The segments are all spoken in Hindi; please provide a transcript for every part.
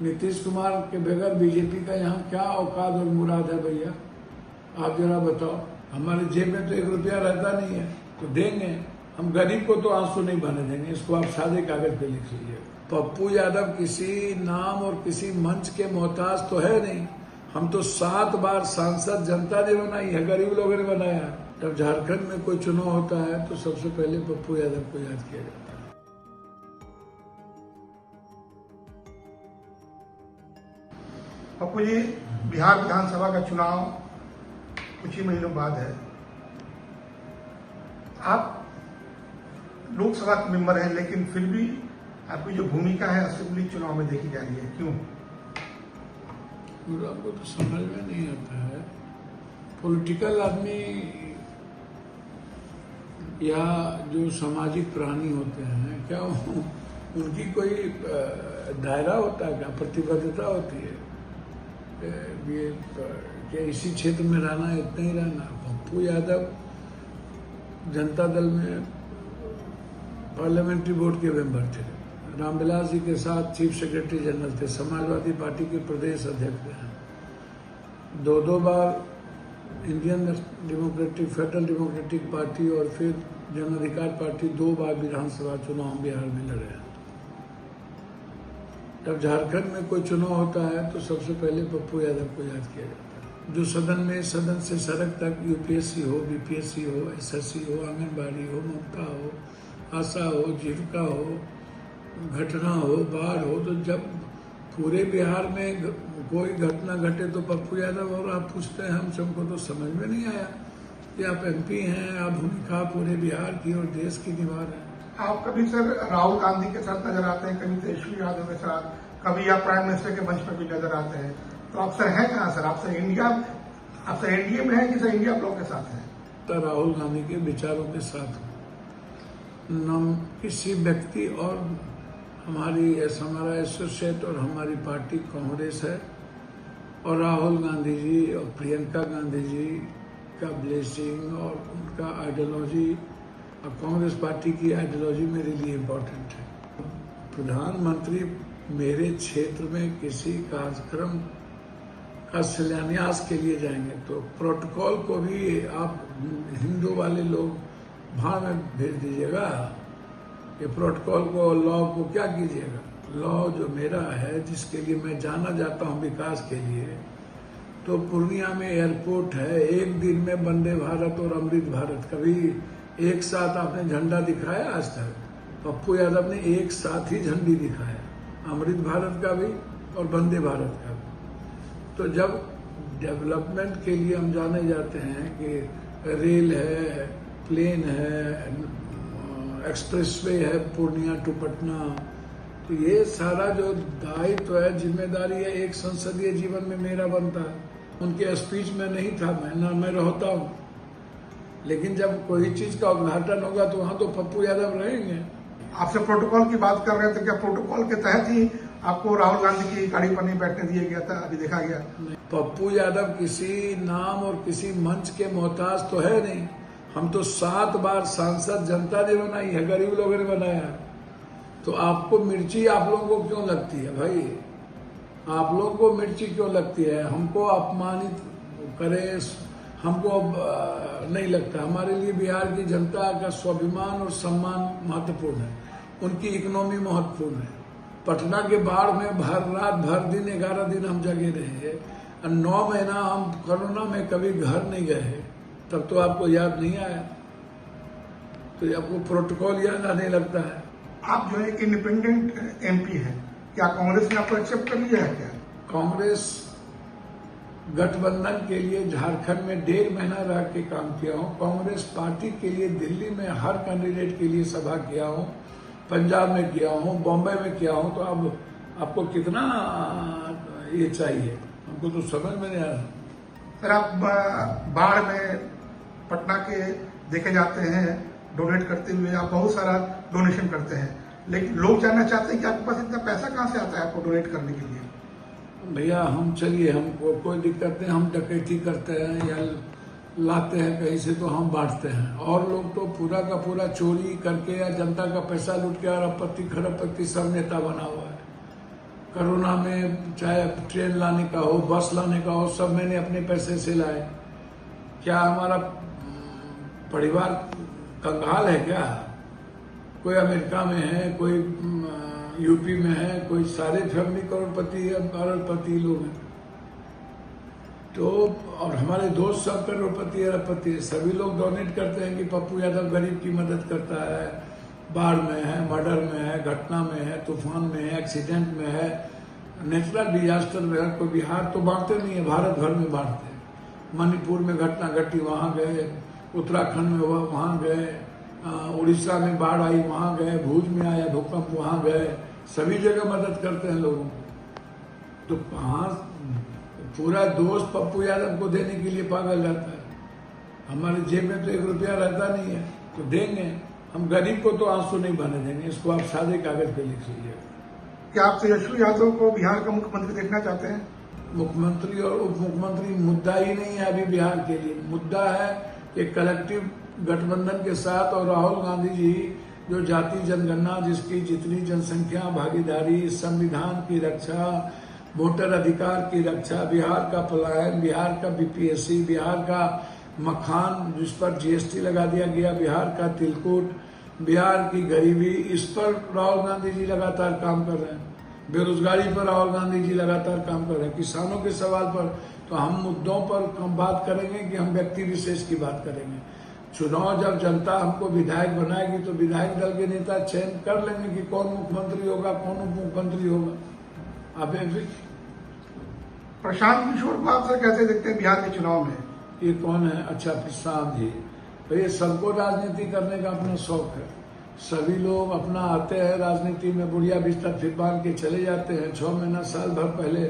नीतीश कुमार के बगैर बीजेपी का यहाँ क्या औकात और मुराद है भैया? आप जरा बताओ। हमारे जेब में तो 1 रुपया रहता नहीं है, तो देंगे हम गरीब को तो आंसू नहीं बहने देंगे। इसको आप सादे कागज पे लिख लीजिए। पप्पू यादव किसी नाम और किसी मंच के मोहताज तो है नहीं। हम तो 7 बार सांसद जनता ने बनाई है, गरीब लोगों ने बनाया। जब झारखंड में कोई चुनाव होता है तो सबसे पहले पप्पू यादव को याद किया जाता है। पप्पू जी, बिहार विधानसभा का चुनाव कुछ ही महीनों बाद है। आप लोकसभा के मेंबर हैं, लेकिन फिर भी आपकी जो भूमिका है असेंबली चुनाव में देखी जा रही है, क्यों? आपको तो समझ में नहीं आता है। पॉलिटिकल आदमी या जो सामाजिक प्राणी होते हैं, क्या उनकी कोई दायरा होता है, क्या प्रतिबद्धता होती है? ये क्या इसी क्षेत्र में रहना है, इतना ही रहना? पप्पू यादव जनता दल में पार्लियामेंट्री बोर्ड के मेंबर थे, रामविलास जी के साथ चीफ सेक्रेटरी जनरल थे, समाजवादी पार्टी के प्रदेश अध्यक्ष हैं, 2 बार Indian democratic federal democratic party और फिर जन अधिकार पार्टी 2 बार विधानसभा चुनाव बिहार में लड़े हैं। जब झारखंड में कोई चुनाव होता है तो सबसे पहले पप्पू यादव को याद किया जाता है। जो सदन से सड़क तक यूपीएससी हो, बीपीएससी हो, एसएससी हो, आंगनबाड़ी हो, ममता हो, आशा हो, जीविका हो, घटना हो, बाढ़ हो, तो जब पूरे बिहार में कोई घटना घटे तो पप्पू यादव और आप पूछते हैं हम सबको तो समझ में नहीं आया कि आप एमपी हैं, आप भूमिका पूरे बिहार की और देश की निभा रहे हैं। आप कभी सर राहुल गांधी के साथ नजर आते हैं, कभी तेजस्वी यादव के साथ, कभी आप प्राइम मिनिस्टर के मंच पर भी नजर आते हैं, तो आप सर हैं कहाँ सर? आप सर एनडीए में हैं कि सर इंडिया ब्लॉक के साथ हैं? तो राहुल गांधी के विचारों के साथ हूँ, न किसी व्यक्ति और हमारा एसोसिएट और हमारी पार्टी कांग्रेस है, और राहुल गांधी जी और प्रियंका गांधी जी का ब्लेसिंग और उनका आइडियोलॉजी और कांग्रेस पार्टी की आइडियोलॉजी मेरे लिए इम्पोर्टेंट है। प्रधानमंत्री मेरे क्षेत्र में किसी कार्यक्रम का शिलान्यास के लिए जाएंगे तो प्रोटोकॉल को भी आप हिंदू वाले लोग भाड़ में भेज दीजिएगा। ये प्रोटोकॉल को, लॉ को क्या कीजिएगा? लॉ जो मेरा है, जिसके लिए मैं जाना जाता हूँ विकास के लिए, तो पूर्णिया में एयरपोर्ट है, 1 दिन में वंदे भारत और अमृत भारत, कभी एक साथ आपने झंडा दिखाया आज तक? पप्पू यादव ने एक साथ ही झंडी दिखाया, अमृत भारत का भी और वंदे भारत का भी। तो जब डेवलपमेंट के लिए हम जाने जाते हैं कि रेल है, प्लेन है, एक्सप्रेसवे है पूर्णिया टू पटना, तो ये सारा जो दायित्व है, जिम्मेदारी है, एक संसदीय जीवन में मेरा बनता है। उनके स्पीच में नहीं था, मैं रहता हूँ, लेकिन जब कोई चीज का उद्घाटन होगा तो वहां तो पप्पू यादव रहेंगे। आपसे प्रोटोकॉल की बात कर रहे थे, क्या प्रोटोकॉल के तहत ही आपको राहुल गांधी की गाड़ी पर नहीं बैठने दिया गया था? अभी देखा गया पप्पू यादव किसी नाम और किसी मंच के मोहताज तो है नहीं। हम तो 7 बार सांसद जनता ने बनाई है, गरीब लोगों ने बनाया। तो आपको मिर्ची आप लोगों को क्यों लगती है भाई? आप लोगों को मिर्ची क्यों लगती है? हमको अपमानित करे हमको नहीं लगता। हमारे लिए बिहार की जनता का स्वाभिमान और सम्मान महत्वपूर्ण है, उनकी इकोनॉमी महत्वपूर्ण है। पटना के बाढ़ में भर दिन 11 दिन हम जगे रहे, 9 महीना हम कोरोना में कभी घर नहीं गए, तब तो आपको याद नहीं आया? तो आपको प्रोटोकॉल याद आने लगता है। आप जो है इंडिपेंडेंट एमपी हैं, क्या कांग्रेस ने आपको एक्सेप्ट कर लिया है? क्या कांग्रेस गठबंधन के लिए झारखंड में 1.5 महीना रह के काम किया हूँ। कांग्रेस पार्टी के लिए दिल्ली में हर कैंडिडेट के लिए सभा किया हूँ, पंजाब में किया हूँ, बॉम्बे में किया हूँ। तो अब आपको कितना ये चाहिए? हमको तो समझ में नहीं आ रहा। सर, आप बाढ़ में पटना के देखे जाते हैं डोनेट करते हुए, आप बहुत सारा डोनेशन करते हैं, लेकिन लोग जानना चाहते हैं कि आपके पास इतना पैसा कहाँ से आता है आपको डोनेट करने के लिए? भैया हम चलिए, हमको कोई दिक्कत नहीं, हम डकैती करते हैं या लाते हैं कहीं से तो हम बांटते हैं, और लोग तो पूरा का पूरा चोरी करके या जनता का पैसा लूट के और आपत्ति खरबपत्ति सब नेता बना हुआ है। कोरोना में चाहे ट्रेन लाने का हो, बस लाने का हो, सब मैंने अपने पैसे से लाए। क्या हमारा परिवार कंगाल है क्या? कोई अमेरिका में है, कोई यूपी में है, कोई सारे फैमिली करोड़पति लोग हैं। तो और हमारे दोस्त सब करोड़पति अरबपति है। सभी लोग डोनेट करते हैं कि पप्पू यादव गरीब की मदद करता है, बाढ़ में है, मर्डर में है, घटना में है, तूफान में है, एक्सीडेंट में है, नेचुरल डिजास्टर में है। कोई बिहार तो बांटते नहीं है, भारत भर में बांटते हैं। मणिपुर में घटना घटी, वहां गए, उत्तराखंड में हुआ वहां गए, उड़ीसा में बाढ़ आई वहां गए, भुज में आया भूकंप वहां गए, सभी जगह मदद करते हैं लोगों को। तो कहाँ पूरा दोस्त पप्पू यादव को देने के लिए पागल रहता है। हमारे जेब में तो 1 रुपया रहता नहीं है, तो देंगे हम। गरीब को तो आंसू नहीं बहने देंगे। इसको आप सादे कागज पे लिख लीजिए। क्या आप तेजस्वी यादव को बिहार का मुख्यमंत्री देखना चाहते हैं? मुख्यमंत्री और उप मुख्यमंत्री मुद्दा ही नहीं है अभी बिहार के लिए। मुद्दा है कि कलेक्टिव गठबंधन के साथ और राहुल गांधी जी जो जाति जनगणना, जिसकी जितनी जनसंख्या, भागीदारी, संविधान की रक्षा, वोटर अधिकार की रक्षा, बिहार का पलायन, बिहार का बीपीएससी, बिहार का मखान जिस पर जीएसटी लगा दिया गया, बिहार का तिलकुट, बिहार की गरीबी, इस पर राहुल गांधी जी लगातार काम कर रहे हैं। बेरोजगारी पर राहुल गांधी जी लगातार काम कर रहे हैं। किसानों के सवाल पर तो हम मुद्दों पर कम बात करेंगे कि हम व्यक्ति विशेष की बात करेंगे। चुनाव जब जनता हमको विधायक बनाएगी तो विधायक दल के नेता चयन कर लेंगे कि कौन मुख्यमंत्री होगा, कौन उप मुख्यमंत्री होगा। अब प्रशांत किशोर को आप सर कैसे देखते हैं बिहार के चुनाव में? ये कौन है? अच्छा, प्रशांत जी। तो ये सबको राजनीति करने का अपना शौक है। सभी लोग अपना आते हैं राजनीति में, बुढ़िया बिस्तर फिर बांध के चले जाते हैं। 6 महीना साल भर पहले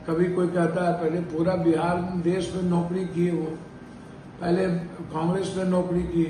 कभी कोई कहता है पहले पूरा बिहार देश में नौकरी किए, वो पहले कांग्रेस में नौकरी की,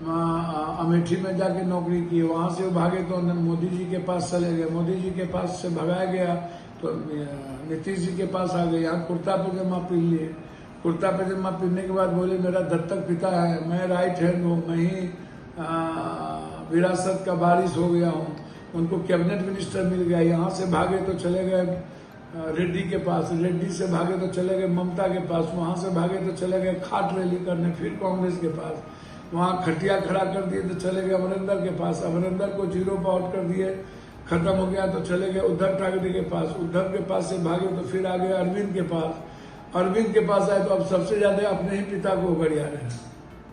अमेठी में जाके नौकरी की, वहां से भागे तो मोदी जी के पास चले गए, मोदी जी के पास से भगाया गया तो नीतीश जी के पास आ गए। यहाँ कुर्ता पजामा पहन लिए। कुर्ता पजामा पहनने के बाद बोले मेरा दत्तक पिता है, मैं राइट हैंड हूँ, मैं ही विरासत का वारिस हो गया हूँ। उनको कैबिनेट मिनिस्टर मिल गया। यहाँ से भागे तो चले गए रेड्डी के पास, रेड्डी से भागे तो चले गए ममता के पास, वहां से भागे तो चले गए खाट रैली करने फिर कांग्रेस के पास, वहां खटिया खड़ा कर दिए तो चले गए अमरिंदर के पास, अमरिंदर को 0 पे आउट कर दिए, खत्म हो गया तो चले गए उद्धव ठाकरे के पास, उद्धव के पास से भागे तो फिर आ गए अरविंद के पास, अरविंद के पास आए तो अब सबसे ज्यादा अपने ही पिता को बढ़िया रहे,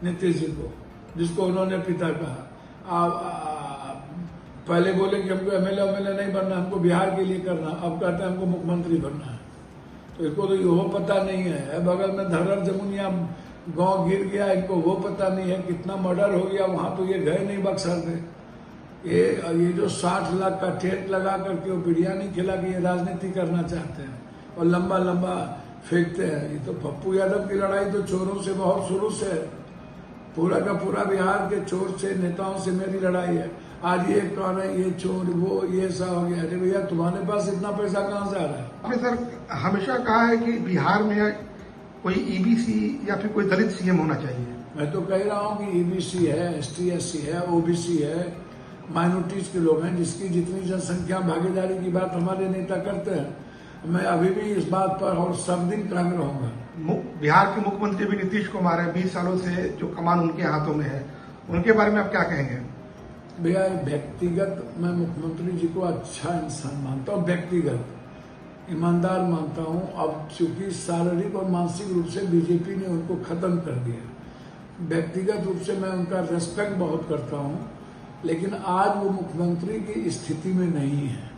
नीतीश जी को, जिसको उन्होंने पिता कहा। पहले बोले कि हमको एमएलए नहीं बनना, हमको बिहार के लिए करना, अब कहते हैं हमको मुख्यमंत्री बनना है। तो इनको तो वो पता नहीं है। बगल में धर्र जमुनिया गांव गिर गया, इनको वो पता नहीं है कितना मर्डर हो गया वहां, तो ये गए नहीं बक्सर में। ये जो 60 लाख का टेंट लगा करके वो बिरयानी खिला के ये राजनीति करना चाहते हैं और लंबा लंबा फेंकते हैं। ये तो पप्पू यादव की लड़ाई तो चोरों से बहुत शुरू से है। पूरा का पूरा बिहार के चोर से, नेताओं से मेरी लड़ाई है। आज ये कौन है, ये चोर, वो ये ऐसा हो गया। अरे भैया तुम्हारे पास इतना पैसा कहाँ से आ रहा है? आपने सर हमेशा कहा है कि बिहार में कोई ईबीसी या फिर कोई दलित सीएम होना चाहिए। मैं तो कह रहा हूँ कि ईबीसी है, एसटी एससी है, ओबीसी है, माइनॉरिटीज के लोग हैं, जिसकी जितनी जनसंख्या भागीदारी की बात हमारे नेता करते हैं। मैं अभी भी इस बात पर और सब दिन कायम रहूंगा। बिहार के मुख्यमंत्री भी नीतीश कुमार है, 20 सालों से जो कमान उनके हाथों में है, उनके बारे में आप क्या कहेंगे? भैया व्यक्तिगत मैं मुख्यमंत्री जी को अच्छा इंसान मानता हूँ, व्यक्तिगत ईमानदार मानता हूँ। अब चूंकि शारीरिक और मानसिक रूप से बीजेपी ने उनको खत्म कर दिया, व्यक्तिगत रूप से मैं उनका रेस्पेक्ट बहुत करता हूँ, लेकिन आज वो मुख्यमंत्री की स्थिति में नहीं है,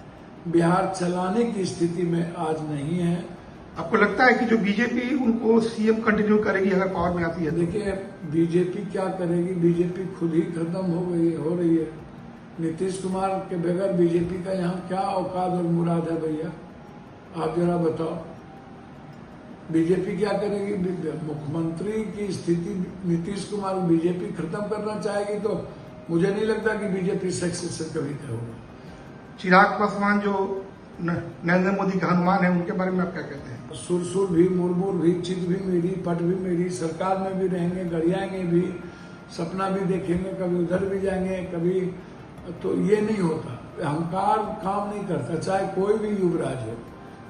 बिहार चलाने की स्थिति में आज नहीं है। आपको लगता है कि जो बीजेपी उनको सीएम कंटिन्यू करेगी अगर पावर में आती है? देखिए बीजेपी क्या करेगी, बीजेपी खुद ही खत्म हो रही है। नीतीश कुमार के बगैर बीजेपी का यहाँ क्या औकात और मुराद है भैया, आप जरा बताओ। बीजेपी क्या करेगी? मुख्यमंत्री की स्थिति नीतीश कुमार बीजेपी खत्म करना चाहेगी तो मुझे नहीं लगता कि बीजेपी सक्सेस कभी होगा। चिराग पासवान जो नरेंद्र मोदी का हनुमान है, उनके बारे में आप क्या कहते हैं? सुरसुर भी, मुरमुर भी, चित भी मेरी, पट भी मेरी, सरकार में भी रहेंगे, गरियाएंगे भी, सपना भी देखेंगे, कभी उधर भी जाएंगे कभी, तो ये नहीं होता। अहंकार काम नहीं करता, चाहे कोई भी युवराज हो,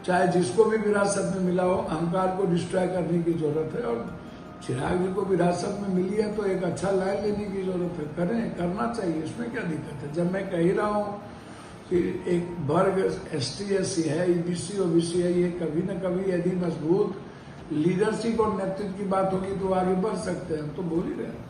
चाहे जिसको भी विरासत में मिला हो, अहंकार को डिस्ट्रॉय करने की जरूरत है। और चिराग जी को विरासत में मिली है तो एक अच्छा लैंड लेने की जरूरत है, करें, करना चाहिए, इसमें क्या दिक्कत है। जब मैं कह ही रहा हूँ कि एक वर्ग ST SC है, EBC OBC है, ये कभी न कभी यदि मजबूत लीडरशिप और नेतृत्व की बात होगी तो आगे बढ़ सकते हैं, हम तो बोल ही रहे हैं।